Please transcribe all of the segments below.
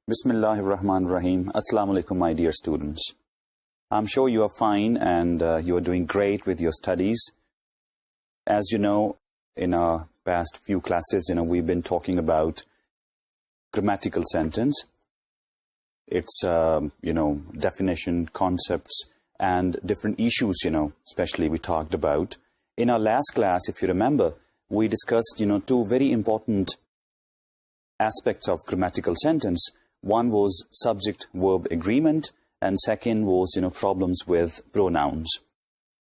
Bismillahirrahmanirrahim. Assalamu alaikum, my dear students. I'm sure you are fine and you are doing great with your studies. As you know, in our past few classes, we've been talking about grammatical sentence, its, definition, concepts, and different issues, especially we talked about. In our last class, if you remember, we discussed, two very important aspects of grammatical sentence. One was subject-verb agreement, and second was, problems with pronouns.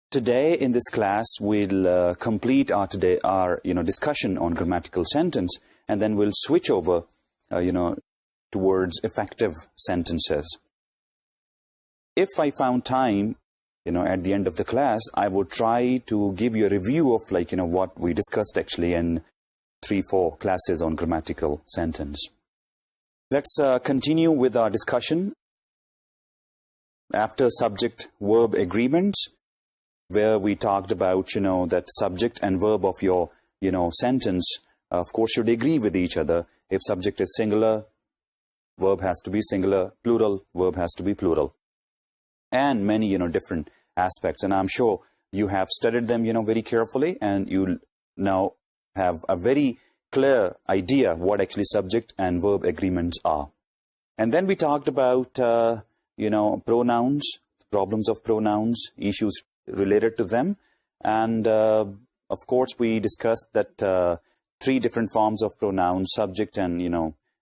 Today, in this class, we'll complete our discussion on grammatical sentence, and then we'll switch over, towards effective sentences. If I found time, at the end of the class, I would try to give you a review of, what we discussed actually in 3-4 classes on grammatical sentence. Let's continue with our discussion. After subject-verb agreements, where we talked about, that subject and verb of your, sentence, of course, should agree with each other. If subject is singular, verb has to be singular, plural, verb has to be plural. And many, different aspects. And I'm sure you have studied them, very carefully, and you now have a very clear idea what actually subject and verb agreements are. And then we talked about, pronouns, problems of pronouns, issues related to them. And, of course, we discussed that 3 different forms of pronouns, subject and,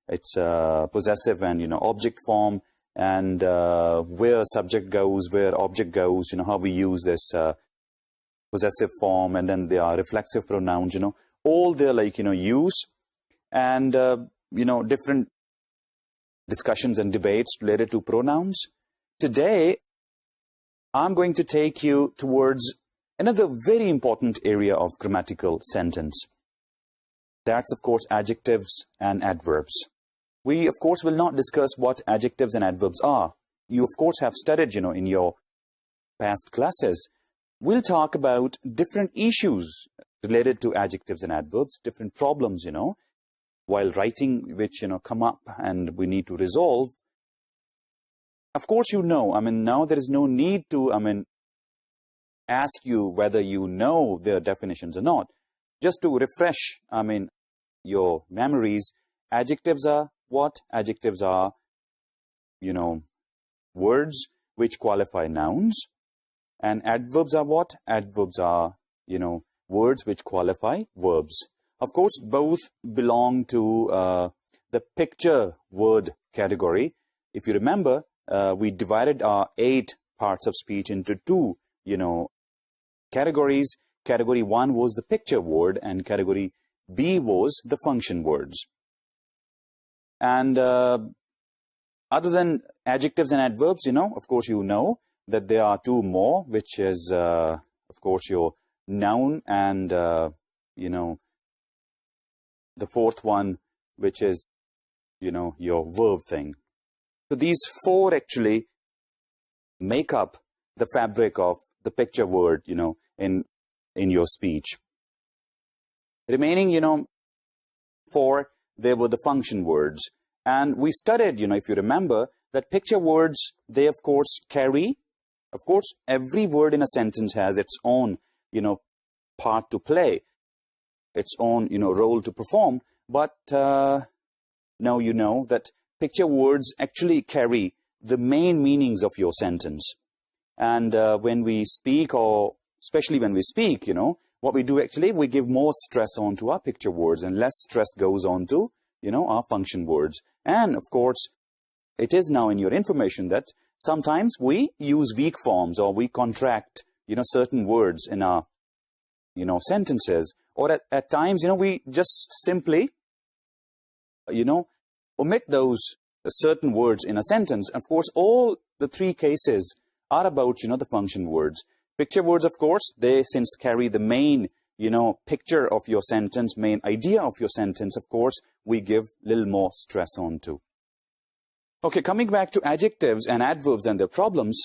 it's possessive and, object form, and where subject goes, where object goes, how we use this possessive form, and then there are reflexive pronouns, all their use, and different discussions and debates related to pronouns. Today I'm going to take you towards another very important area of grammatical sentence. That's, of course, adjectives and adverbs. We, of course, will not discuss what adjectives and adverbs are. You, of course, have studied, in your past classes. We'll talk about different issues related to adjectives and adverbs, different problems, while writing, which, come up and we need to resolve. Of course, now there is no need to, ask you whether you know their definitions or not. Just to refresh, your memories, adjectives are what? Adjectives are, words which qualify nouns. And adverbs are what? Adverbs are, words which qualify verbs. Of course, both belong to the picture word category. If you remember, we divided our 8 parts of speech into 2, categories. Category 1 was the picture word, and category B was the function words. And other than adjectives and adverbs, of course, that there are 2 more, which is, of course, your noun and, the 4th one, which is, your verb thing. So these 4 actually make up the fabric of the picture word, in your speech. Remaining, 4, there were the function words. And we studied, if you remember, that picture words, they, of course, carry. Of course, every word in a sentence has its own, part to play, its own, role to perform. But now you know that picture words actually carry the main meanings of your sentence. And when we speak, or especially when we speak, what we do actually, we give more stress on to our picture words and less stress goes on to, our function words. And, of course, it is now in your information that sometimes we use weak forms or we contract, certain words in our, sentences. Or at times, we just simply, omit those certain words in a sentence. Of course, all the 3 cases are about, the function words. Picture words, of course, they since carry the main, picture of your sentence, main idea of your sentence, of course, we give a little more stress on to. Okay, coming back to adjectives and adverbs and their problems,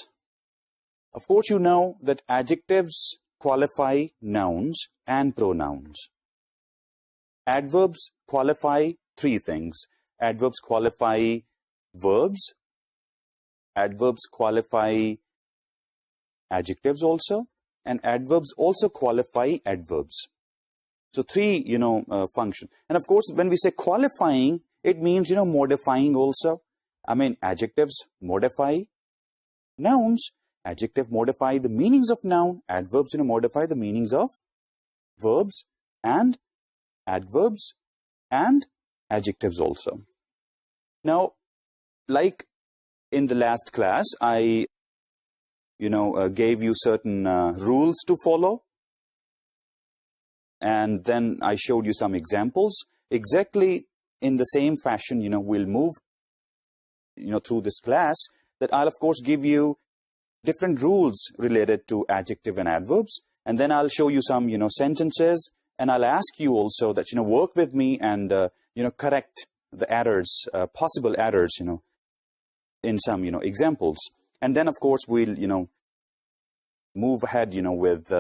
of course, that adjectives qualify nouns and pronouns. Adverbs qualify 3 things. Adverbs qualify verbs. Adverbs qualify adjectives also. And adverbs also qualify adverbs. So three, function. And of course, when we say qualifying, it means, modifying also. I mean, adjectives modify nouns. Adjective modify the meanings of noun. Adverbs, modify the meanings of verbs and adverbs and adjectives also. Now, like in the last class, I, gave you certain rules to follow. And then I showed you some examples. Exactly in the same fashion, we'll move, through this class, that I'll, of course, give you different rules related to adjective and adverbs. And then I'll show you some, sentences. And I'll ask you also that, work with me and, correct the errors, possible errors, in some, examples. And then, of course, we'll, move ahead, with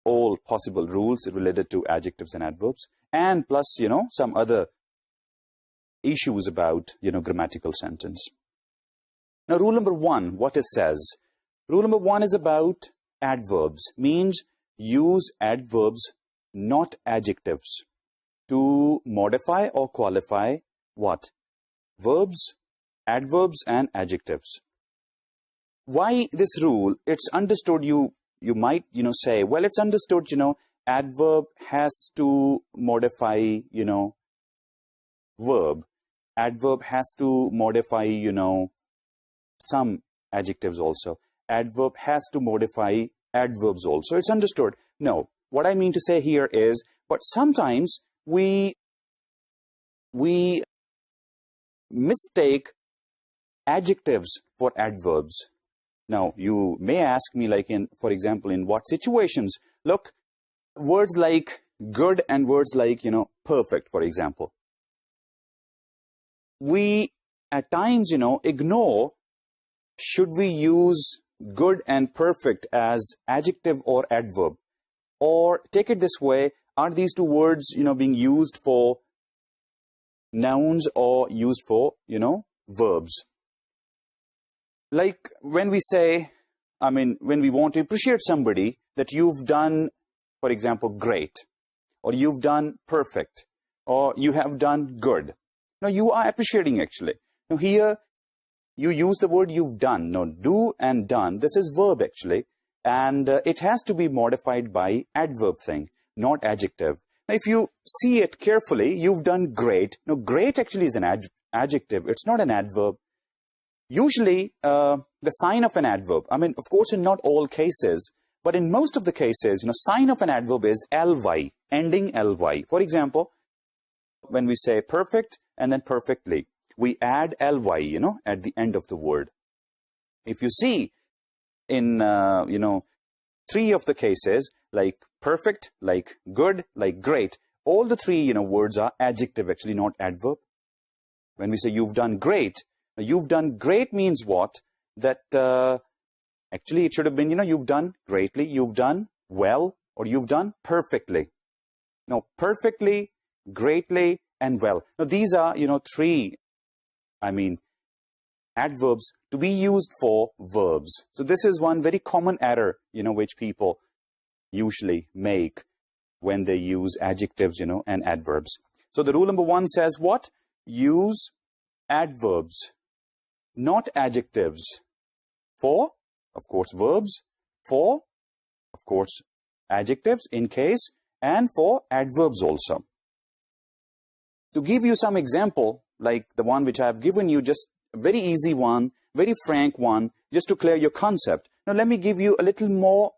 all possible rules related to adjectives and adverbs. And plus, some other issues about, grammatical sentence. Now, rule number 1, what it says? Rule number 1 is about adverbs. Means use adverbs, not adjectives, to modify or qualify what? Verbs, adverbs, and adjectives. Why this rule? It's understood, you might, say, well, it's understood, adverb has to modify, verb. Adverb has to modify, some adjectives also. Adverb has to modify adverbs also. It's understood. No, what I mean to say here is, but sometimes we mistake adjectives for adverbs. Now, you may ask me, like, for example, in what situations? Look, words like good and words like, perfect, for example. We, at times, ignore, should we use good and perfect as adjective or adverb? Or take it this way, are these two words, being used for nouns or used for, verbs? Like when we say, when we want to appreciate somebody, that you've done, for example, great, or you've done perfect, or you have done good. Now, you are appreciating, actually. Now, here, you use the word you've done. Now, do and done, this is verb, actually. And it has to be modified by adverb thing, not adjective. Now, if you see it carefully, you've done great. Now, great actually is an adjective. It's not an adverb. Usually, the sign of an adverb, of course, in not all cases, but in most of the cases, sign of an adverb is ly, ending ly. For example, when we say perfect and then perfectly, we add ly, at the end of the word. If you see in, 3 of the cases, like perfect, like good, like great, all the 3, words are adjective, actually, not adverb. When we say you've done great, you've done great means what? That actually it should have been, you've done greatly, you've done well, or you've done perfectly. Now, perfectly, greatly, and well. Now, these are, 3, adverbs to be used for verbs. So this is one very common error, which people usually make when they use adjectives, and adverbs. So the rule number 1 says what? Use adverbs, not adjectives, for, of course, verbs, for, of course, adjectives in case, and for adverbs also. To give you some example, like the one which I have given you, just a very easy one, very frank one, just to clear your concept. Now, let me give you a little more,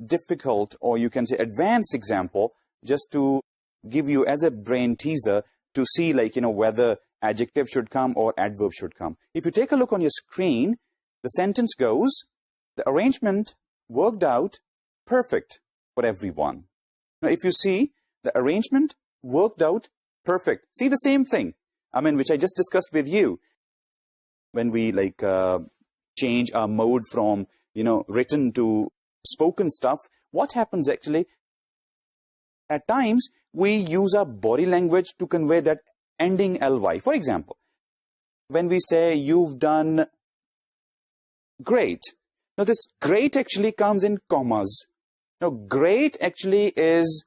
difficult, or you can say advanced example, just to give you as a brain teaser to see, like, whether adjective should come or adverb should come. If you take a look on your screen, the sentence goes, the arrangement worked out perfect for everyone. Now, if you see, the arrangement worked out perfect. See the same thing, which I just discussed with you. When we, like, change our mode from, written to spoken stuff, what happens actually? At times, we use our body language to convey that ending ly. For example, when we say you've done great. Now, this great actually comes in commas. Now, great actually is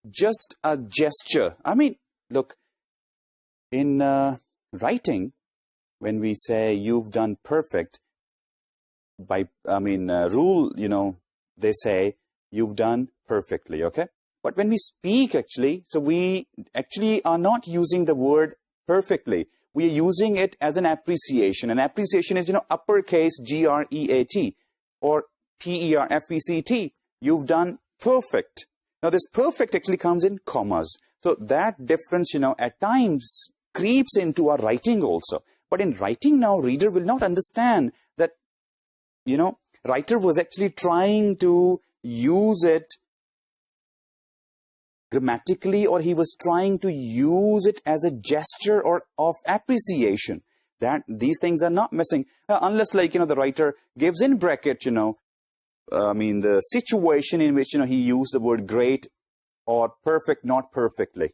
just a gesture. I mean, look, in writing, when we say you've done perfect, rule, they say you've done perfectly, okay? But when we speak, actually, so we actually are not using the word perfectly. We are using it as an appreciation. And appreciation is, uppercase G-R-E-A-T or P-E-R-F-E-C-T. You've done perfect. Now, this perfect actually comes in commas. So that difference, at times creeps into our writing also. But in writing now, reader will not understand that, writer was actually trying to use it grammatically, or he was trying to use it as a gesture or of appreciation. That these things are not missing. Unless, the writer gives in bracket, the situation in which, he used the word great or perfect, not perfectly.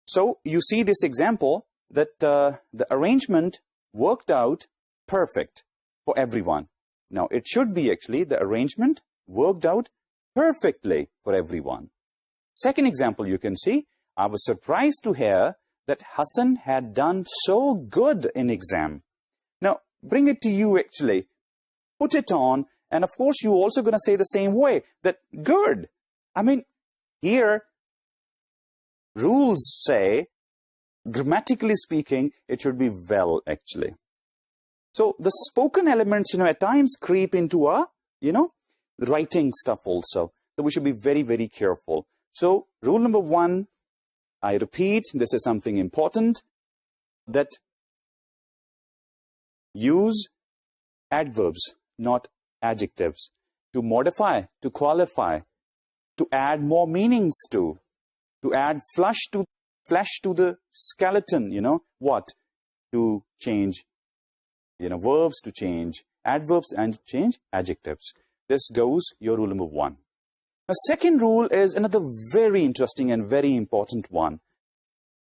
So, you see this example that the arrangement worked out perfect for everyone. Now, it should be actually the arrangement worked out perfectly for everyone. Second example you can see, I was surprised to hear that Hassan had done so good in exam. Now, bring it to you actually. Put it on, and of course you're also going to say the same way, that good. I mean, here, rules say, grammatically speaking, it should be well, actually. So, the spoken elements, at times creep into our, writing stuff also. So, we should be very, very careful. So, rule number 1, I repeat, this is something important, that use adverbs, not adjectives, to modify, to qualify, to add more meanings to add flesh to the skeleton, what? To change, verbs, to change adverbs, and change adjectives. This goes your rule number 1. The second rule is another very interesting and very important one.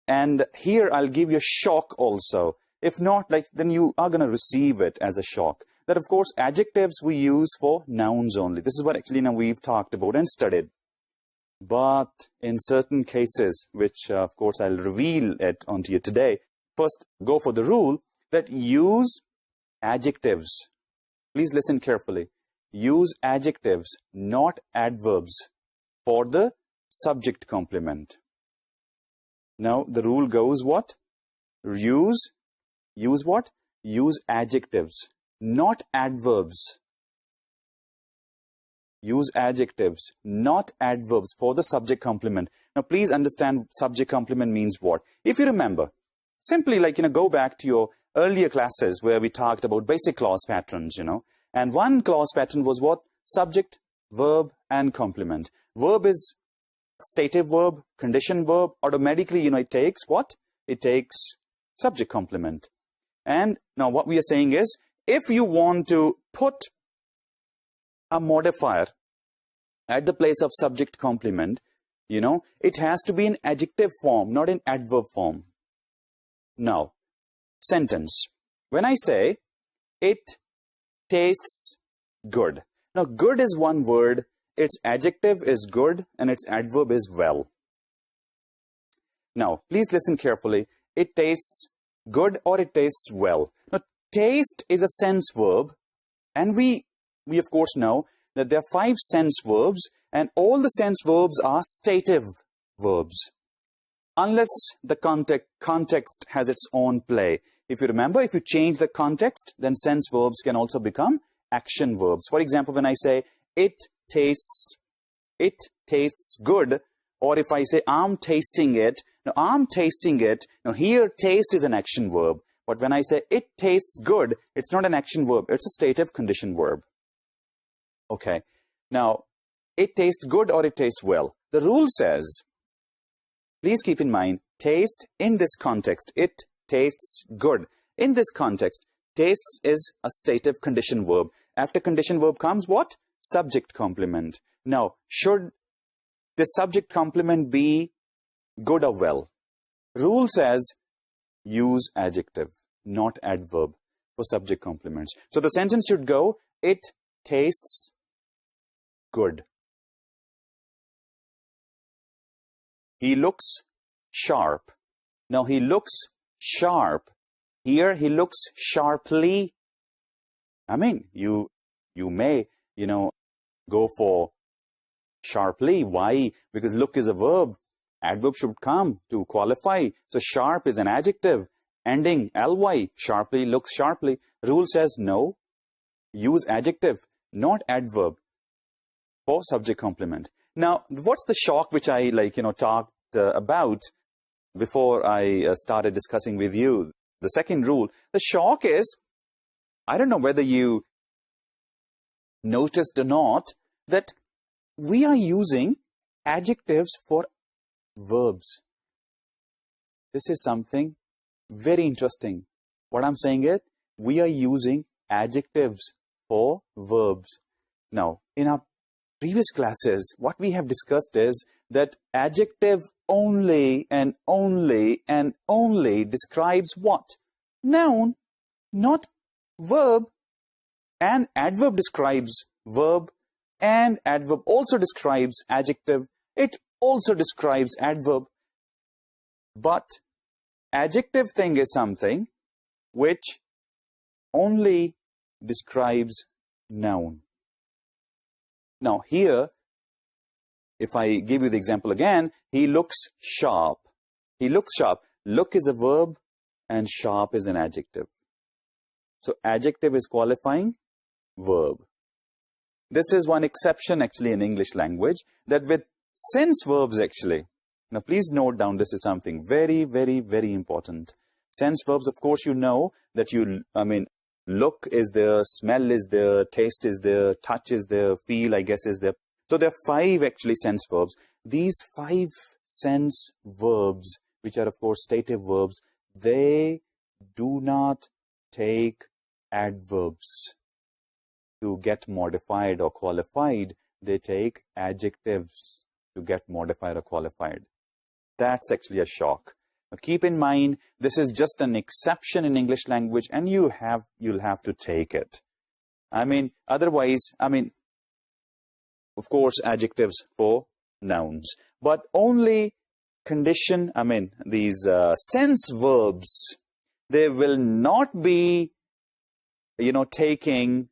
And here I'll give you a shock also. If not, then you are going to receive it as a shock. That, of course, adjectives we use for nouns only. This is what actually now we've talked about and studied. But in certain cases, which, of course, I'll reveal it onto you today, first go for the rule that use adjectives. Please listen carefully. Use adjectives, not adverbs, for the subject complement. Now, the rule goes what? Use what? Use adjectives, not adverbs. Use adjectives, not adverbs, for the subject complement. Now, please understand subject complement means what. If you remember, simply go back to your earlier classes where we talked about basic clause patterns, And one clause pattern was what? Subject, verb, and complement. Verb is stative verb, condition verb. Automatically, it takes what? It takes subject complement. And now what we are saying is, if you want to put a modifier at the place of subject complement, it has to be in adjective form, not in adverb form. Now, sentence. When I say, it tastes good. Now, good is one word, its adjective is good, and its adverb is well. Now, please listen carefully. It tastes good or it tastes well. Now, taste is a sense verb, and we of course know that there are 5 sense verbs, and all the sense verbs are stative verbs, unless the context has its own play. If you remember, if you change the context, then sense verbs can also become action verbs. For example, when I say, it tastes good, or if I say, I'm tasting it, now here taste is an action verb. But when I say, it tastes good, it's not an action verb, it's a stative condition verb. Okay, now, it tastes good or it tastes well. The rule says, please keep in mind, taste in this context, it tastes good. In this context, tastes is a stative condition verb. After condition verb comes what? Subject complement. Now, should the subject complement be good or well? Rule says, use adjective. not adverb for subject complements. So the sentence should go, it tastes good. He looks sharp. Now, he looks sharp. Here, he looks sharply. I mean, you may, go for sharply. Why? Because look is a verb. Adverb should come to qualify. So, sharp is an adjective. Ending ly, sharply, looks sharply. Rule says no. Use adjective, not adverb for subject complement. Now, what's the shock which I talked about before I started discussing with you? The second rule, the shock is, I don't know whether you noticed or not, that we are using adjectives for verbs. This is something very interesting. What I'm saying is, we are using adjectives for verbs. Now, in our previous classes, what we have discussed is that adjective only and only and only describes what? Noun, not verb. And adverb describes verb, and adverb also describes adjective. It also describes adverb. But adjective thing is something which only describes noun. Now here, if I give you the example again, he looks sharp. He looks sharp. Look is a verb and sharp is an adjective. So adjective is qualifying verb. This is one exception actually in English language, that with sense verbs actually. Now please note down, this is something very, very, very important. Sense verbs, of course, you know that look is there, smell is there, taste is there, touch is there, feel, I guess, is there. So there are 5 actually sense verbs. These 5 sense verbs, which are of course stative verbs, they do not take adverbs to get modified or qualified. They take adjectives to get modified or qualified. That's actually a shock. Now, keep in mind, this is just an exception in English language, and you'll have to take it. Otherwise, of course, adjectives for nouns. But only condition, these sense verbs, they will not be, taking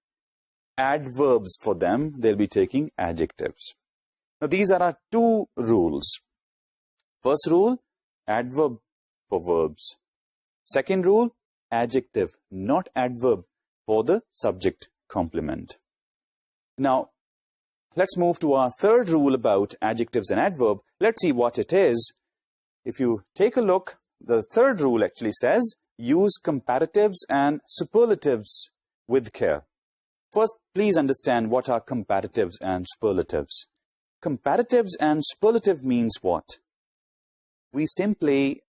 adverbs for them. They'll be taking adjectives. Now, these are our 2 rules. First rule, adverb for verbs. Second rule, adjective, not adverb, for the subject complement. Now, let's move to our third rule about adjectives and adverb. Let's see what it is. If you take a look, the third rule actually says, use comparatives and superlatives with care. First, please understand what are comparatives and superlatives. Comparatives and superlative means what? We simply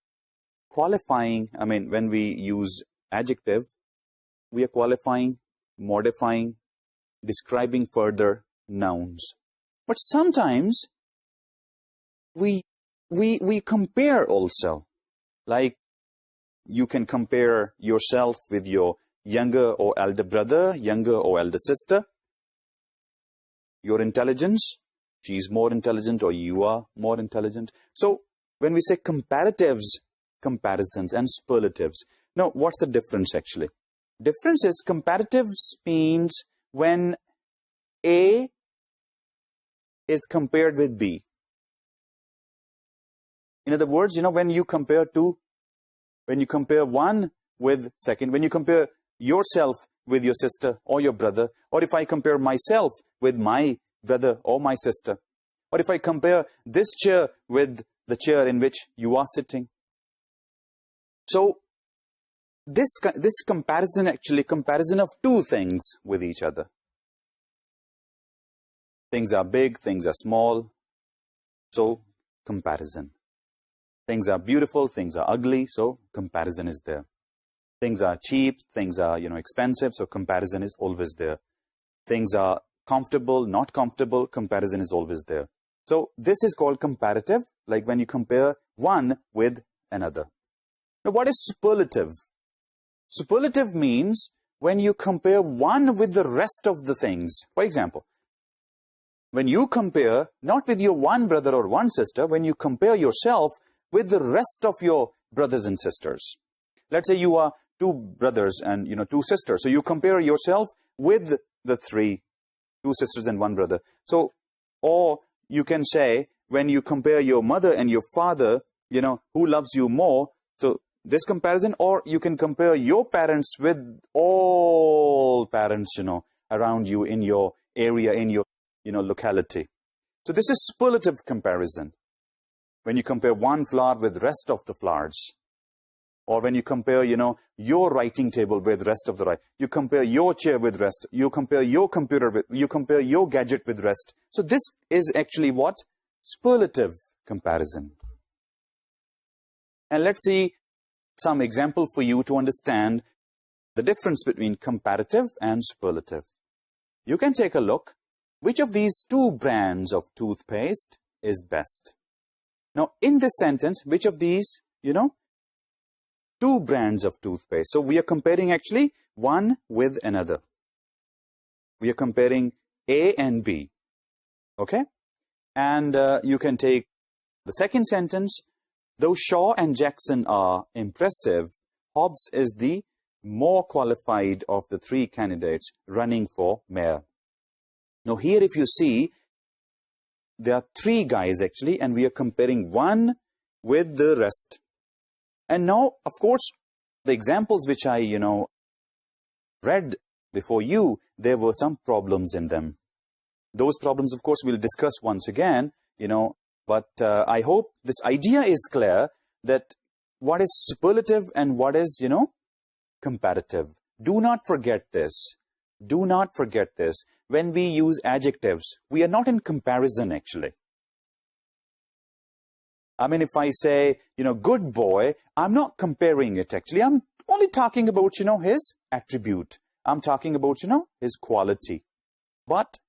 qualifying, when we use adjective, we are qualifying, modifying, describing further nouns. But sometimes we compare also. Like, you can compare yourself with your younger or elder brother, younger or elder sister. Your intelligence, she's more intelligent or you are more intelligent. So, when we say comparatives, comparisons, and superlatives, now, what's the difference actually? Difference is comparatives means when A is compared with B. In other words, when you compare one with second, when you compare yourself with your sister or your brother, or if I compare myself with my brother or my sister, or if I compare this chair with the chair in which you are sitting. So, this comparison actually, comparison of 2 things with each other. Things are big, things are small. So, comparison. Things are beautiful, things are ugly, so comparison is there. Things are cheap, things are, expensive, so comparison is always there. Things are comfortable, not comfortable, comparison is always there. So, this is called comparative, like when you compare one with another. Now, what is superlative? Superlative means when you compare one with the rest of the things. For example, when you compare, not with your one brother or one sister, when you compare yourself with the rest of your brothers and sisters. Let's say you are two brothers and, two sisters. So you compare yourself with the two sisters and one brother. So, or you can say, when you compare your mother and your father, who loves you more? So this comparison, or you can compare your parents with all parents, around you in your area, in your, locality. So this is superlative comparison. When you compare one flower with rest of the flowers. Or when you compare, your writing table with rest of the right. You compare your chair with rest. You compare your computer with, you compare your gadget with rest. So this is actually what? Superlative comparison. And let's see some example for you to understand the difference between comparative and superlative. You can take a look. Which of these two brands of toothpaste is best? Now, in this sentence, which of these, two brands of toothpaste. So we are comparing actually one with another. We are comparing A and B. Okay? And you can take the second sentence. Though Shaw and Jackson are impressive, Hobbs is the more qualified of the three candidates running for mayor. Now here if you see, there are three guys actually, and we are comparing one with the rest. And now, of course, the examples which I, read before you, there were some problems in them. Those problems, of course, we'll discuss once again, but I hope this idea is clear that what is superlative and what is, comparative. Do not forget this. Do not forget this. When we use adjectives, we are not in comparison, actually. I mean, if I say, good boy, I'm not comparing it, actually. I'm only talking about, his attribute. I'm talking about, his quality. But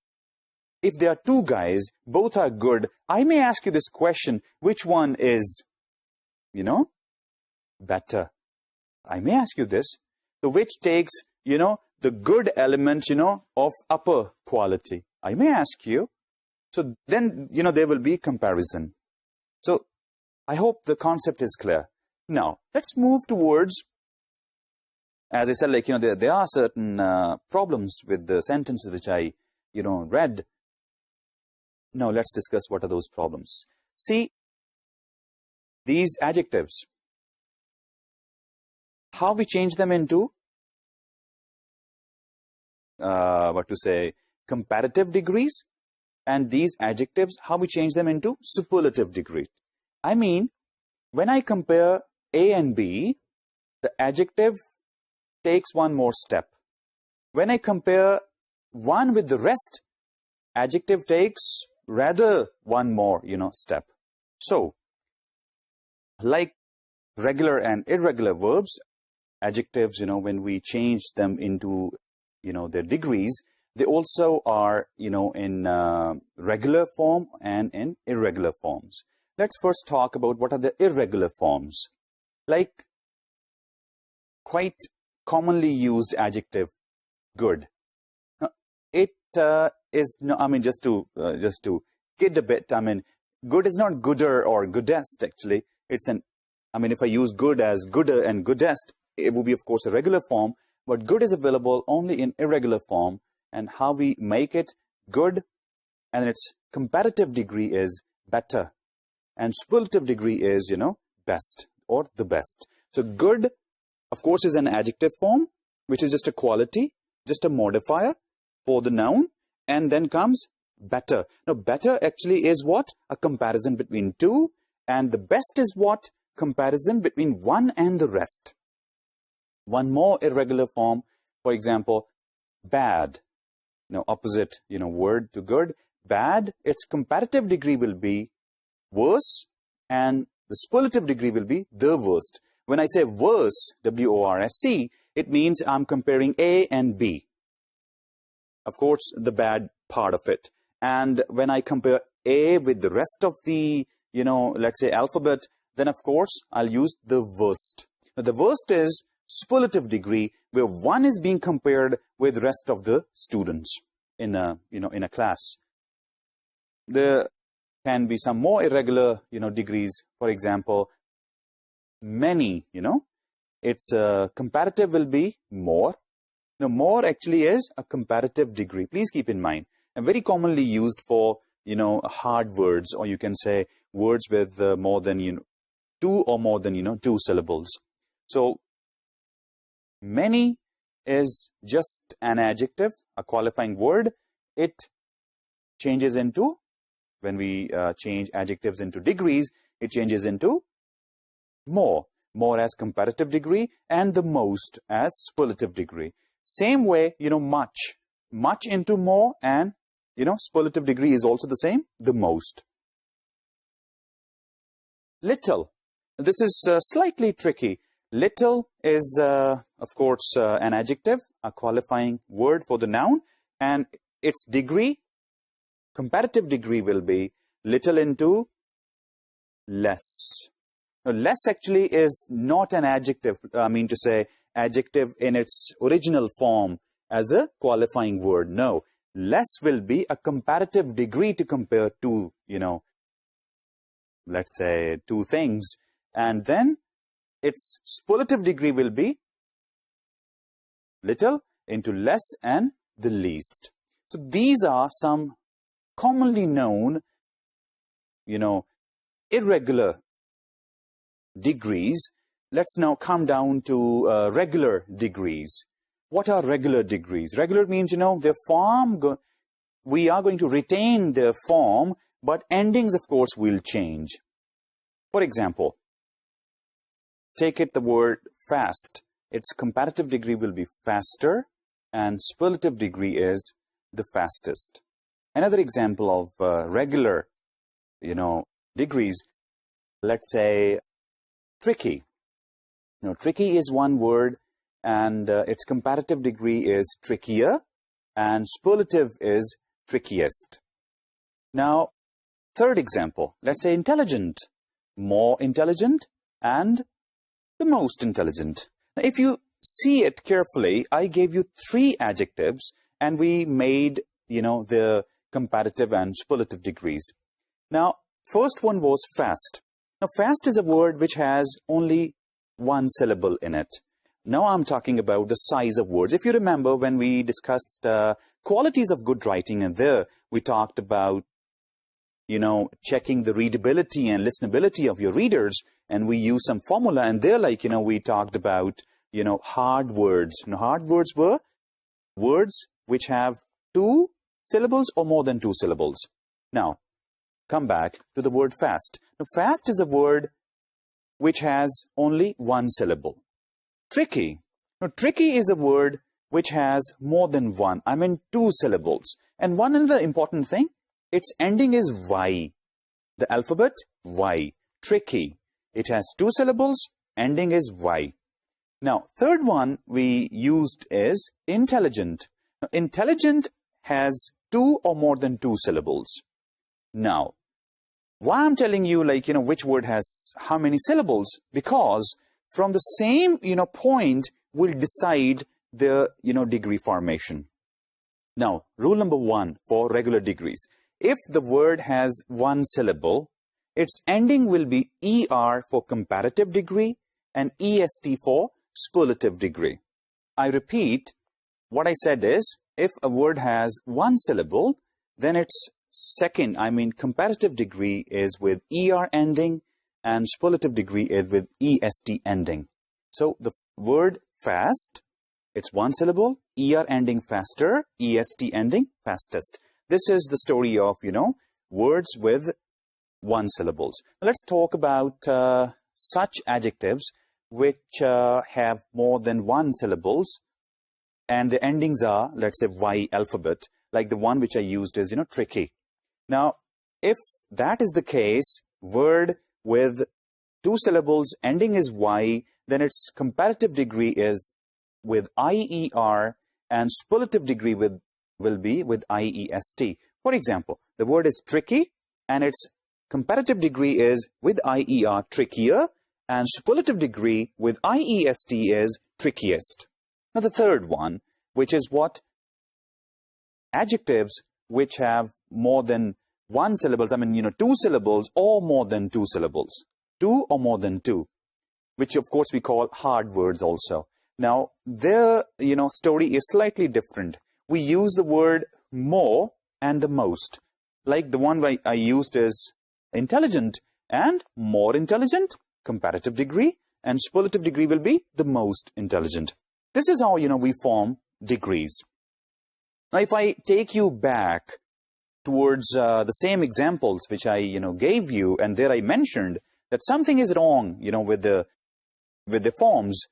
if there are two guys, both are good, I may ask you this question, which one is, better? I may ask you this. So which takes, the good element, of upper quality? I may ask you. So then, there will be comparison. So I hope the concept is clear. Now, let's move towards, as I said, there are certain problems with the sentences which I, read. Now, let's discuss what are those problems. See, these adjectives, how we change them into, comparative degrees, and these adjectives, how we change them into superlative degree. I mean, when I compare A and B, the adjective takes one more step. When I compare one with the rest, adjective takes rather one more, step. So, like regular and irregular verbs, adjectives, when we change them into, their degrees, they also are, in regular form and in irregular forms. Let's first talk about what are the irregular forms. Like, quite commonly used adjective, good. Now, it is, just to kid a bit, good is not gooder or goodest, actually. It's if I use good as gooder and goodest, it will be, of course, a regular form. But good is available only in irregular form. And how we make it good, and its comparative degree is better. And superlative degree is, best or the best. So good, of course, is an adjective form, which is just a quality, just a modifier for the noun. And then comes better. Now, better actually is what? A comparison between two. And the best is what? Comparison between one and the rest. One more irregular form, for example, bad. Opposite, word to good. Bad, its comparative degree will be worse, and the superlative degree will be the worst. When I say worse, W-O-R-S-E, it means I'm comparing A and B. Of course, the bad part of it. And when I compare A with the rest of the, let's say alphabet, then of course, I'll use the worst. Now, the worst is superlative degree, where one is being compared with the rest of the students in a, in a class. There can be some more irregular, degrees. For example, many, its comparative will be more. Now, more actually is a comparative degree. Please keep in mind, and very commonly used for, hard words, or you can say words with more than, 2 or more than, 2 syllables. So, many is just an adjective, a qualifying word. It changes into, when we change adjectives into degrees, it changes into more. More as comparative degree, and the most as superlative degree. Same way, much. Much into more, and, superlative degree is also the same, the most. Little. This is slightly tricky. Little is, of course, an adjective, a qualifying word for the noun, and its degree, comparative degree, will be little into less. Now, less actually is not an adjective, I mean to say adjective in its original form as a qualifying word. No, less will be a comparative degree to compare two, let's say 2 things. And then its superlative degree will be little into less and the least. So these are some commonly known, irregular degrees. Let's now come down to regular degrees. What are regular degrees? Regular means, their form, we are going to retain their form, but endings, of course, will change. For example, take it the word fast. Its comparative degree will be faster, and superlative degree is the fastest. Another example of regular, degrees, let's say tricky. Tricky is one word, and its comparative degree is trickier, and superlative is trickiest. Now, third example, let's say intelligent. More intelligent and the most intelligent. Now, if you see it carefully, I gave you 3 adjectives, and we made, the comparative and superlative degrees. Now, first one was fast. Now, fast is a word which has only 1 syllable in it. Now, I'm talking about the size of words. If you remember, when we discussed qualities of good writing, and there we talked about, checking the readability and listenability of your readers, and we used some formula, and there, we talked about, hard words. Hard words were words which have 2 syllables or more than 2 syllables. Now, come back to the word fast. Now, fast is a word which has only 1 syllable. Tricky. Now, tricky is a word which has more than 1, 2 syllables. And one other important thing, its ending is Y. The alphabet, Y. Tricky. It has 2 syllables, ending is Y. Now, third one we used is intelligent. Now, intelligent has 2 or more than 2 syllables. Now, why I'm telling you, which word has how many syllables? Because from the same, point will decide the, degree formation. Now, rule number 1 for regular degrees. If the word has 1 syllable, its ending will be ER for comparative degree and EST for superlative degree. I repeat, what I said is, if a word has 1 syllable, then its second, comparative degree is with ER ending, and superlative degree is with EST ending. So, the word fast, it's 1 syllable, ER ending faster, EST ending fastest. This is the story of, words with 1 syllables. Let's talk about such adjectives which have more than 1 syllables, and the endings are, let's say, Y alphabet, like the one which I used is, tricky. Now, if that is the case, word with 2 syllables, ending is Y, then its comparative degree is with IER, and superlative degree will be with IEST. For example, the word is tricky, and its comparative degree is with IER, trickier, And superlative degree with IEST is trickiest. Now the third one, which is what? Adjectives which have more than one syllables, I mean, 2 syllables or more than 2 syllables. 2 or more than 2, which of course we call hard words also. Now, their, story is slightly different. We use the word more and the most. Like the one I used is intelligent and more intelligent, comparative degree, and superlative degree will be the most intelligent. This is how, we form degrees. Now, if I take you back towards the same examples which I, gave you, and there I mentioned that something is wrong, with the forms.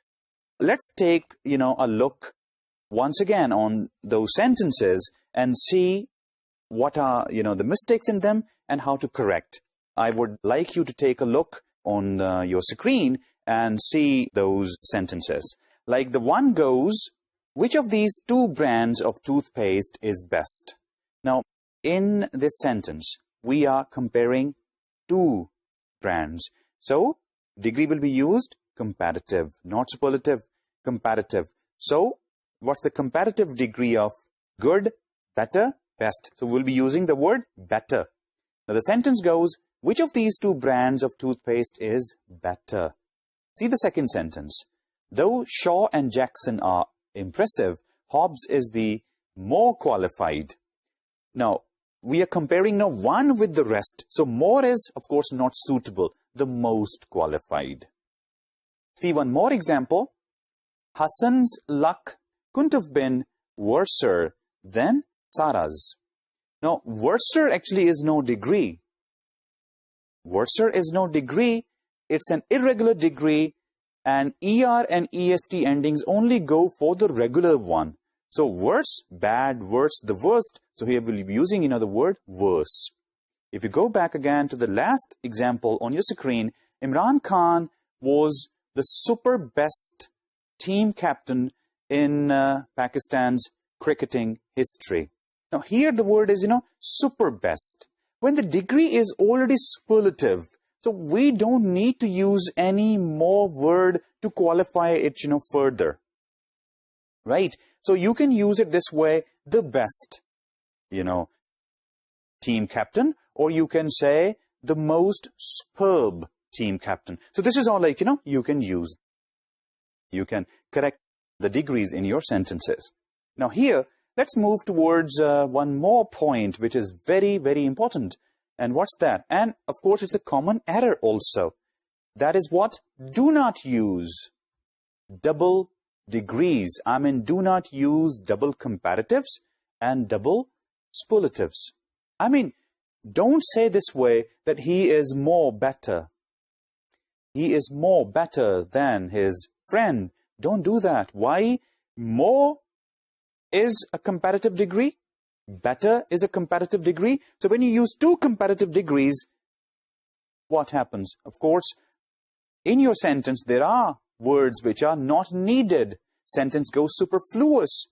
Let's take, a look once again on those sentences and see what are, the mistakes in them and how to correct. I would like you to take a look on your screen and see those sentences. Like the one goes, which of these 2 brands of toothpaste is best? Now, in this sentence, we are comparing 2 brands. So, degree will be used comparative, not superlative, comparative. So, what's the comparative degree of good, better, best? So, we'll be using the word better. Now, the sentence goes, which of these 2 brands of toothpaste is better? See the second sentence. Though Shaw and Jackson are impressive, Hobbs is the more qualified. Now, we are comparing now one with the rest. So, more is, of course, not suitable. The most qualified. See one more example. Hassan's luck couldn't have been worser than Sarah's. Now, worser actually is no degree. Worser is no degree. It's an irregular degree. And ER and EST endings only go for the regular one. So, worse, bad, worse, the worst. So, here we'll be using, the word worse. If you go back again to the last example on your screen, Imran Khan was the super best team captain in Pakistan's cricketing history. Now, here the word is, super best. When the degree is already superlative, so we don't need to use any more word to qualify it, further. Right? So, you can use it this way, the best, team captain, or you can say the most superb team captain. So, this is all like, you can use. You can correct the degrees in your sentences. Now, here, let's move towards one more point, which is very, very important. And what's that? And, of course, it's a common error also. That is what? Do not use double degrees. I mean, do not use double comparatives and double superlatives. I mean, don't say this way that he is more better. He is more better than his friend. Don't do that. Why? More is a comparative degree. Better is a comparative degree. So when you use 2 comparative degrees, what happens? Of course, in your sentence, there are words which are not needed. Sentence goes superfluous.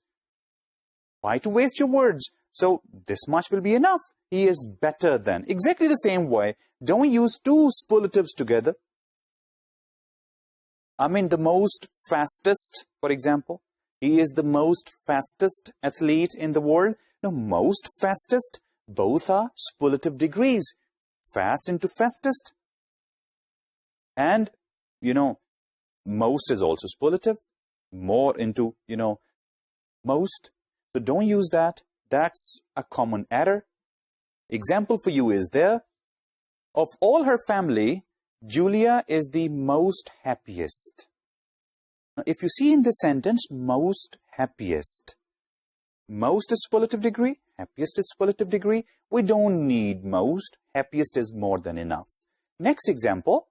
Why to waste your words? So this much will be enough. He is better than. Exactly the same way. Don't use 2 superlatives together. I mean, the most fastest, for example. He is the most fastest athlete in the world. No, most fastest, both are superlative degrees. Fast into fastest. And, most is also superlative. More into, most. So don't use that. That's a common error. Example for you is there. Of all her family, Julia is the most happiest. Now, if you see in this sentence, most happiest. Most is superlative degree. Happiest is superlative degree. We don't need most. Happiest is more than enough. Next example.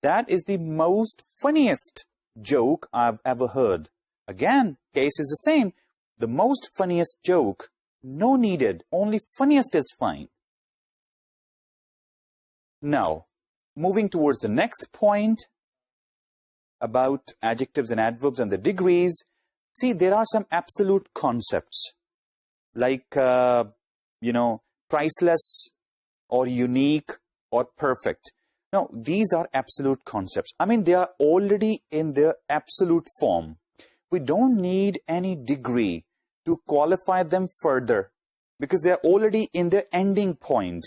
That is the most funniest joke I've ever heard. Again, case is the same. The most funniest joke, no needed. Only funniest is fine. Now, moving towards the next point about adjectives and adverbs and the degrees. See, there are some absolute concepts like, priceless or unique or perfect. Now, these are absolute concepts. I mean, they are already in their absolute form. We don't need any degree to qualify them further because they are already in their ending point.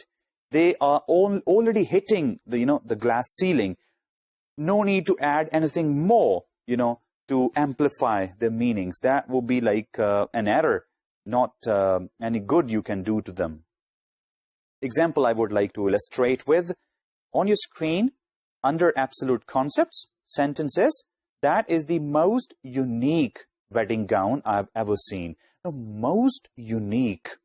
They are already hitting the glass ceiling. No need to add anything more, to amplify their meanings. That will be like an error, not any good you can do to them. Example I would like to illustrate with, on your screen, under absolute concepts, sentences, that is the most unique wedding gown I've ever seen. The most unique.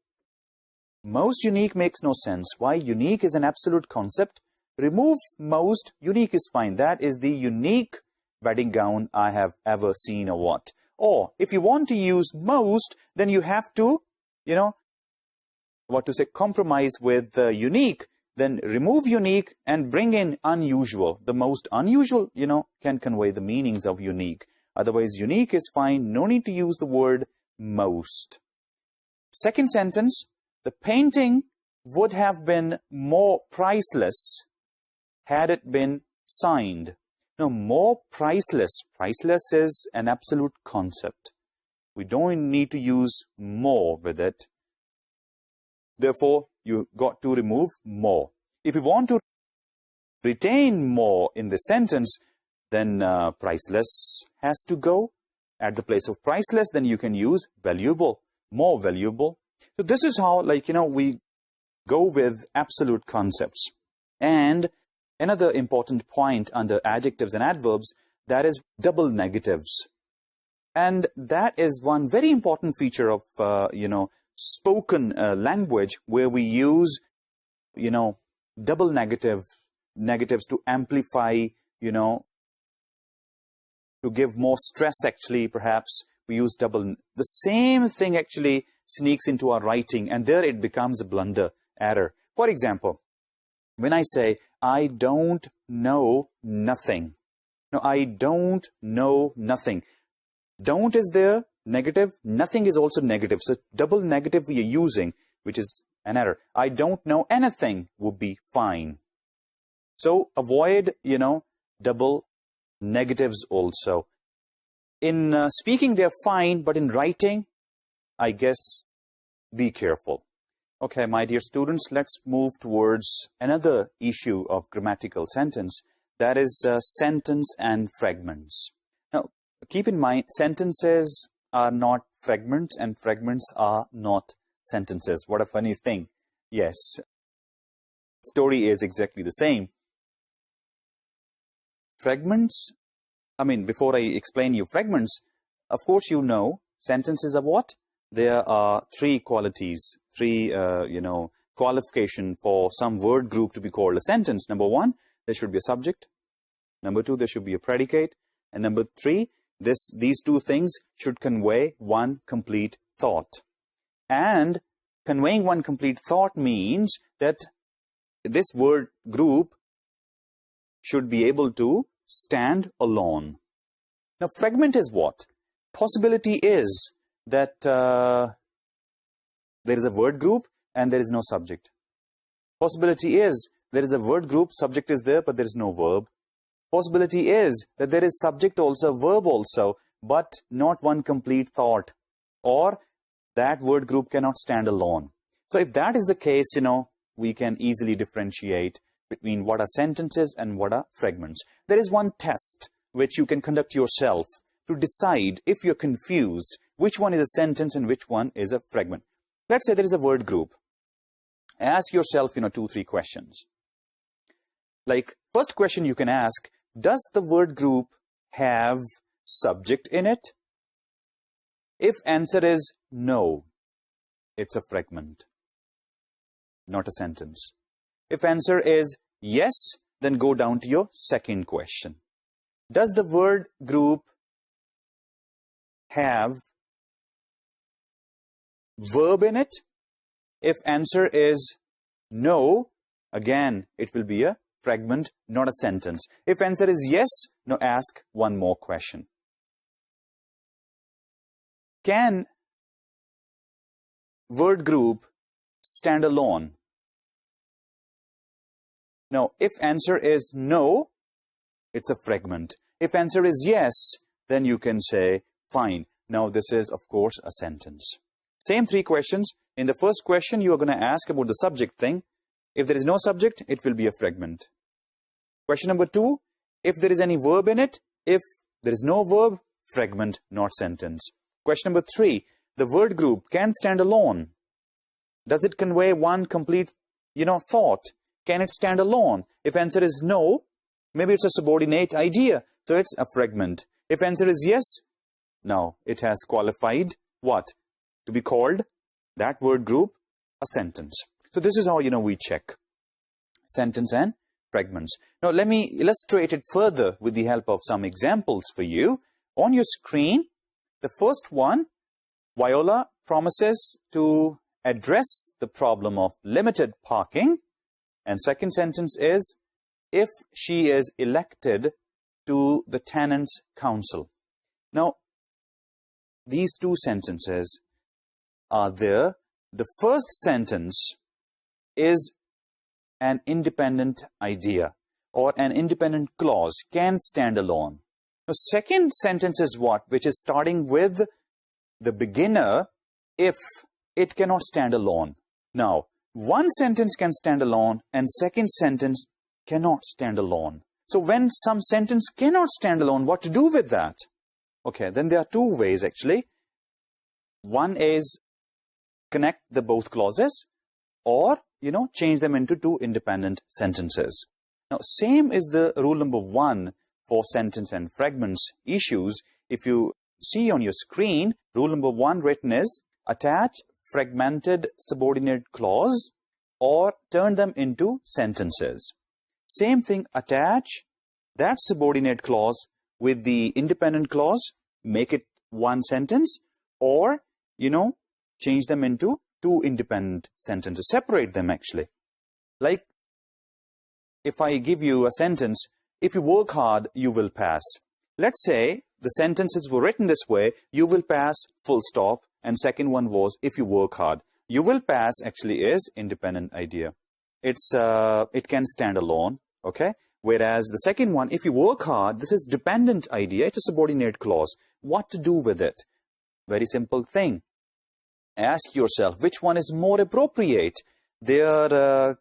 Most unique makes no sense. Why? Unique is an absolute concept. Remove most, unique is fine. That is the unique wedding gown I have ever seen or what. Or, if you want to use most, then you have to, compromise with unique. Then remove unique and bring in unusual. The most unusual, can convey the meanings of unique. Otherwise, unique is fine. No need to use the word most. Second sentence, the painting would have been more priceless had it been signed. Now, more priceless. Priceless is an absolute concept. We don't need to use more with it. Therefore, you got to remove more. If you want to retain more in the sentence, then priceless has to go. At the place of priceless, then you can use valuable, more valuable. So this is how, we go with absolute concepts. And another important point under adjectives and adverbs, that is double negatives. And that is one very important feature of, spoken language, where we use, double negatives to amplify, to give more stress, actually, perhaps. We use double. The same thing actually sneaks into our writing, and there it becomes a blunder, error. For example, when I say, I don't know nothing. No, I don't know nothing. Don't is there, negative. Nothing is also negative. So double negative we are using, which is an error. I don't know anything would be fine. So avoid, double negatives also. In speaking, they're fine, but in writing, I guess, be careful. Okay, my dear students, let's move towards another issue of grammatical sentence. That is sentence and fragments. Now, keep in mind, sentences are not fragments and fragments are not sentences. What a funny thing. Yes, story is exactly the same. Fragments, before I explain you fragments, of course you know sentences are what? There are three qualities, qualification for some word group to be called a sentence. Number one, there should be a subject. Number two, there should be a predicate. And number three, these two things should convey one complete thought. And conveying one complete thought means that this word group should be able to stand alone. Now, fragment is what? Possibility is that there is a word group and there is no subject. Possibility is there is a word group, subject is there, but there is no verb. Possibility is that there is subject also, verb also, but not one complete thought. Or that word group cannot stand alone. So if that is the case, we can easily differentiate between what are sentences and what are fragments. There is one test which you can conduct yourself to decide if you're confused which one is a sentence and which one is a fragment. Let's say there is a word group. Ask yourself, 2-3 questions. Like, first question you can ask, does the word group have subject in it? If answer is no, it's a fragment, not a sentence. If answer is yes, then go down to your second question. Does the word group have verb in it? If answer is no, again, it will be a fragment, not a sentence. If answer is yes, now ask one more question. Can word group stand alone? Now, if answer is no, it's a fragment. If answer is yes, then you can say, fine. Now, this is, of course, a sentence. Same three questions. In the first question, you are going to ask about the subject thing. If there is no subject, it will be a fragment. Question number 2, if there is any verb in it, if there is no verb, fragment, not sentence. Question number 3, the word group can stand alone. Does it convey one complete, thought? Can it stand alone? If answer is no, maybe it's a subordinate idea, so it's a fragment. If answer is yes, now it has qualified what? To be called, that word group, a sentence. So this is how, we check sentence and fragments. Now, let me illustrate it further with the help of some examples for you. On your screen, the first one, Viola promises to address the problem of limited parking. And second sentence is, if she is elected to the tenants' council. Now, these two sentences are there. The first sentence is an independent idea or an independent clause, can stand alone. The second sentence is what? Which is starting with the beginner, if it cannot stand alone. Now, one sentence can stand alone and second sentence cannot stand alone. So when some sentence cannot stand alone, what to do with that? Okay, then there are two ways actually. One is connect the both clauses or, change them into two independent sentences. Now, same is the rule number 1 for sentence and fragments issues. If you see on your screen, rule number 1 written is attach fragmented subordinate clause or turn them into sentences. Same thing, attach that subordinate clause with the independent clause, make it one sentence, or, change them into two independent sentences. Separate them actually. Like, if I give you a sentence, if you work hard, you will pass. Let's say the sentences were written this way, you will pass, full stop, and second one was, if you work hard. You will pass actually is independent idea. It can stand alone, okay? Whereas the second one, if you work hard, this is dependent idea. It's a subordinate clause. What to do with it? Very simple thing. Ask yourself, which one is more appropriate? Their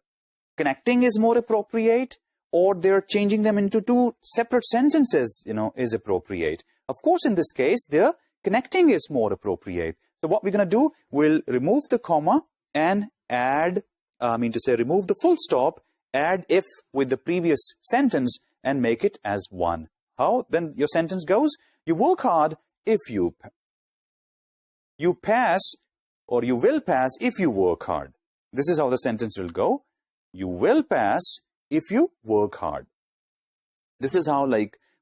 connecting is more appropriate, or they're changing them into two separate sentences, is appropriate. Of course, in this case, their connecting is more appropriate. So what we're going to do, we'll remove the comma and add, remove the full stop, add if with the previous sentence and make it as one. How? Then your sentence goes, you work hard if you pass, or you will pass if you work hard. This is how the sentence will go. You will pass if you work hard. This is how,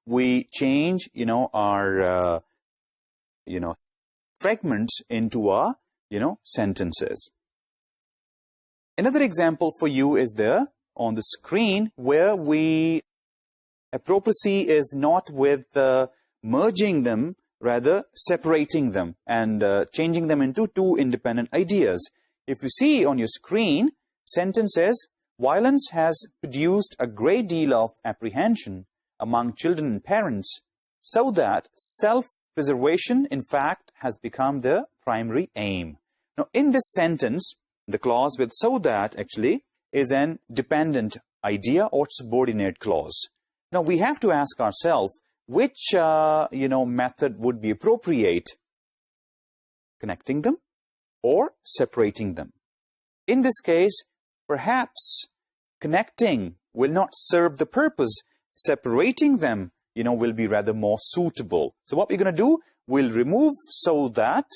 we change, our, fragments into our, sentences. Another example for you is there on the screen where appropriacy is not with merging them, rather separating them and changing them into two independent ideas. If you see on your screen, sentence says, violence has produced a great deal of apprehension among children and parents, so that self-preservation, in fact, has become their primary aim. Now, in this sentence, the clause with so that, actually, is an dependent idea or subordinate clause. Now, we have to ask ourselves, which, method would be appropriate? Connecting them or separating them? In this case, perhaps connecting will not serve the purpose. Separating them, will be rather more suitable. So what we're going to do, we'll remove so that,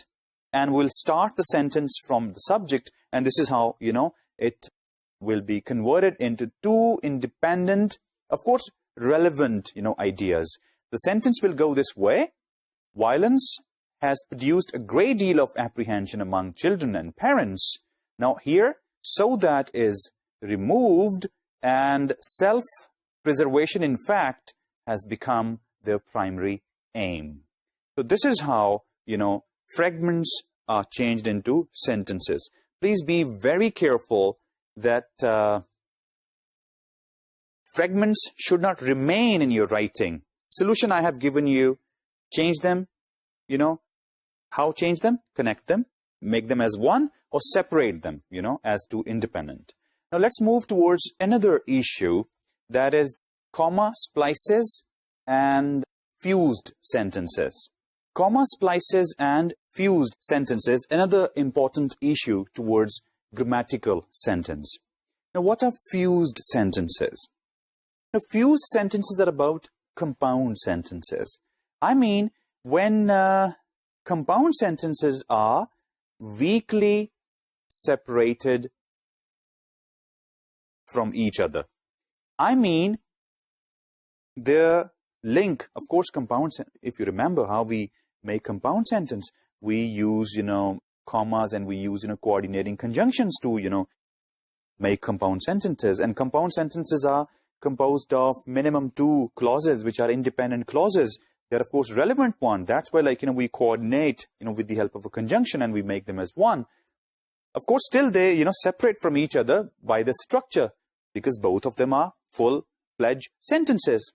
and we'll start the sentence from the subject, and this is how, it will be converted into two independent, of course, relevant, ideas. The sentence will go this way. Violence has produced a great deal of apprehension among children and parents. Now here, so that is removed, and self-preservation, in fact, has become their primary aim. So this is how, fragments are changed into sentences. Please be very careful that fragments should not remain in your writing. Solution I have given you, change them, how change them? Connect them, make them as one, or separate them, as two independent. Now let's move towards another issue, that is comma splices and fused sentences. Comma splices and fused sentences, another important issue towards grammatical sentence. Now, what are fused sentences? Now, fused sentences are about compound sentences. I mean, when compound sentences are weakly separated from each other. I mean, the link, of course, compound, if you remember how we make compound sentence, we use, commas, and we use, coordinating conjunctions to, make compound sentences. And compound sentences are composed of minimum 2 clauses, which are independent clauses. They're, of course, relevant one. That's why, we coordinate, with the help of a conjunction, and we make them as one. Of course, still they, separate from each other by the structure, because both of them are full-fledged sentences.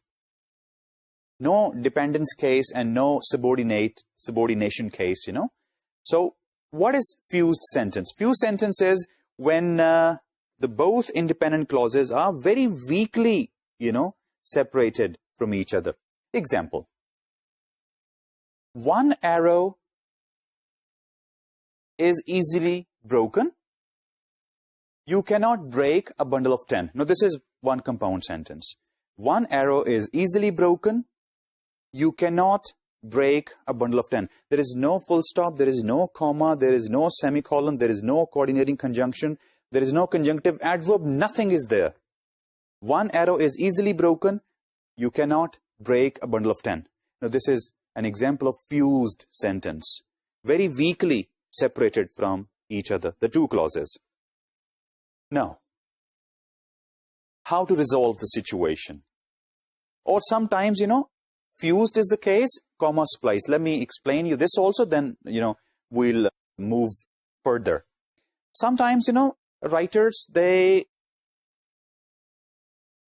No dependence case and no subordination case, So, what is fused sentence? Fused sentence is when the both independent clauses are very weakly, separated from each other. Example. One arrow is easily broken. You cannot break a bundle of 10. Now, this is one compound sentence. One arrow is easily broken. You cannot break a bundle of 10. There is no full stop. There is no comma. There is no semicolon. There is no coordinating conjunction. There is no conjunctive adverb. Nothing is there. One arrow is easily broken. You cannot break a bundle of 10. Now, this is an example of fused sentence. Very weakly separated from each other, the two clauses. Now, how to resolve the situation? Or sometimes, fused is the case, comma splice. Let me explain you this also, then, we'll move further. Sometimes, writers, they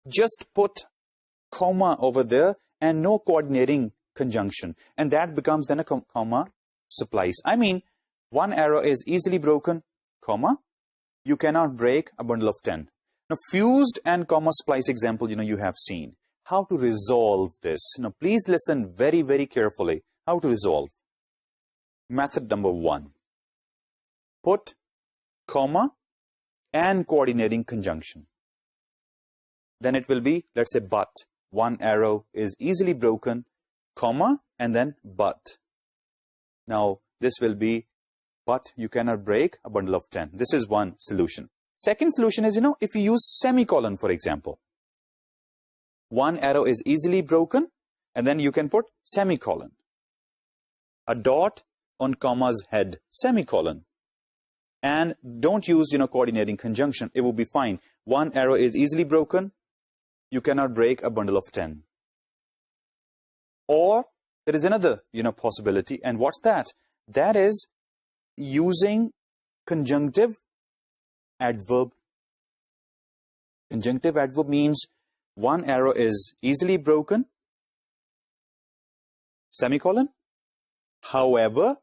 just put comma over there and no coordinating conjunction. And that becomes then a comma splice. I mean, one arrow is easily broken, comma. You cannot break a bundle of 10. Now, fused and comma splice example, you have seen. How to resolve this? Now, please listen very, very carefully. How to resolve? Method number 1. Put comma and coordinating conjunction. Then it will be, let's say, but. One arrow is easily broken, comma, and then but. Now, this will be, but you cannot break a bundle of 10. This is one solution. Second solution is, if you use semicolon, for example. One arrow is easily broken, and then you can put semicolon. A dot on comma's head, semicolon. And don't use, coordinating conjunction. It will be fine. One arrow is easily broken. You cannot break a bundle of 10. Or there is another, possibility. And what's that? That is using conjunctive adverb. Conjunctive adverb means one arrow is easily broken, semicolon. However,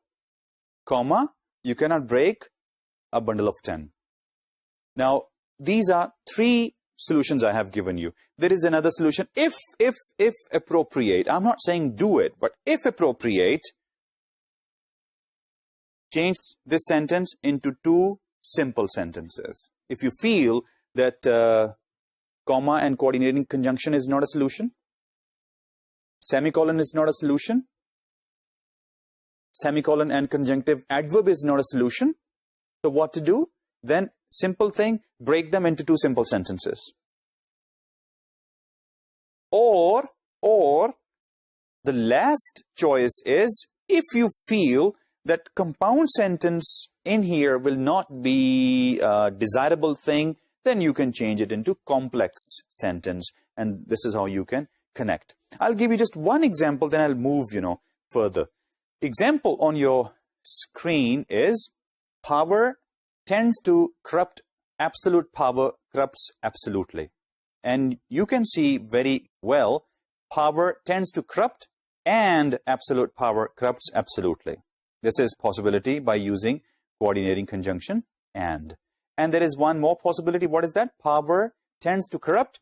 comma, you cannot break a bundle of 10. Now, these are 3 solutions I have given you. There is another solution. If appropriate, I'm not saying do it, but if appropriate, change this sentence into 2 simple sentences. If you feel that comma and coordinating conjunction is not a solution, semicolon is not a solution, semicolon and conjunctive adverb is not a solution, so what to do? Then, simple thing, break them into 2 simple sentences. Or the last choice is, if you feel that compound sentence in here will not be a desirable thing, then you can change it into complex sentence. And this is how you can connect. I'll give you just one example, then I'll move, further. Example on your screen is, power tends to corrupt, absolute power corrupts absolutely. And you can see very well, power tends to corrupt and absolute power corrupts absolutely. This is possibility by using coordinating conjunction and. And there is one more possibility. What is that? Power tends to corrupt,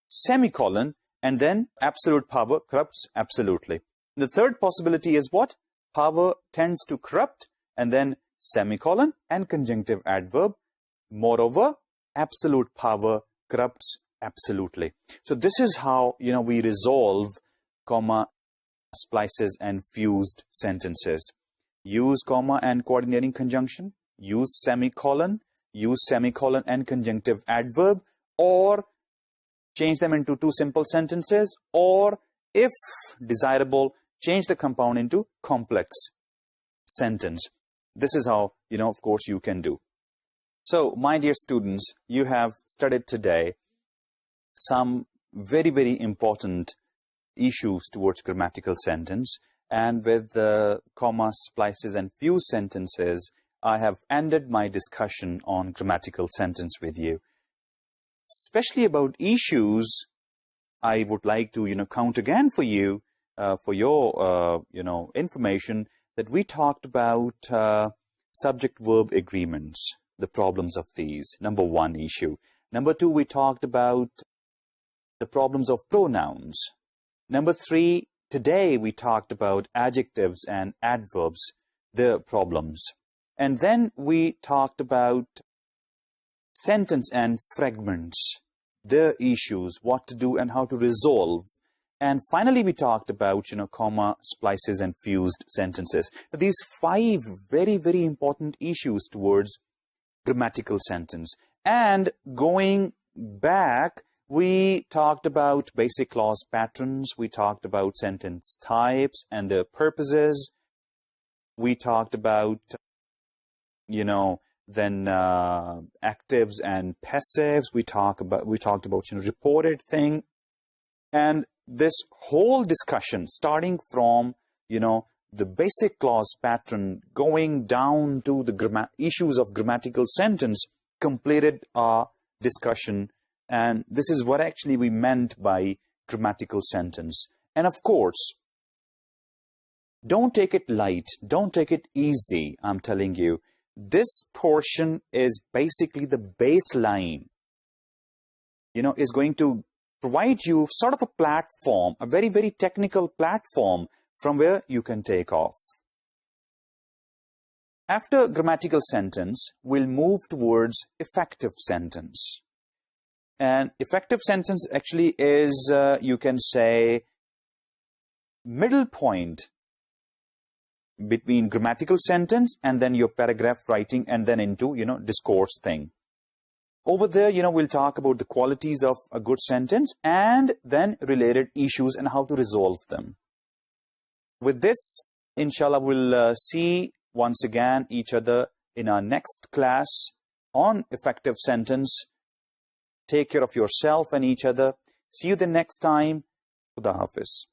semicolon, and then absolute power corrupts absolutely. The third possibility is what? Power tends to corrupt, and then semicolon and conjunctive adverb. Moreover, absolute power corrupts absolutely. So this is how, we resolve comma, splices, and fused sentences. Use comma and coordinating conjunction. Use semicolon and conjunctive adverb, or change them into two simple sentences, or if desirable, change the compound into complex sentence. This is how, of course, you can do. So, my dear students, you have studied today some very, very important issues towards grammatical sentence, and with the comma, splices, and fused sentences, I have ended my discussion on grammatical sentence with you. Especially about issues, I would like to, count again for you, for your, information, that we talked about subject-verb agreements, the problems of these, number one issue. Number two, we talked about the problems of pronouns. Number three, today we talked about adjectives and adverbs, their problems. And then we talked about sentence and fragments, their issues, what to do and how to resolve. And finally, we talked about, comma, splices, and fused sentences. These 5 very, very important issues towards grammatical sentence. And going back, we talked about basic clause patterns. We talked about sentence types and their purposes. We talked about, then actives and passives. We talked about, reported thing. And this whole discussion, starting from, the basic clause pattern, going down to the issues of grammatical sentence, completed our discussion. And this is what actually we meant by grammatical sentence. And of course, don't take it light. Don't take it easy, I'm telling you. This portion is basically the baseline. Is going to provide you sort of a platform, a very, very technical platform from where you can take off. After grammatical sentence, we'll move towards effective sentence. And effective sentence actually is, you can say, middle point between grammatical sentence and then your paragraph writing and then into, discourse thing. Over there, we'll talk about the qualities of a good sentence and then related issues and how to resolve them. With this, inshallah, we'll see once again each other in our next class on effective sentence. Take care of yourself and each other. See you the next time. Khuda Hafiz.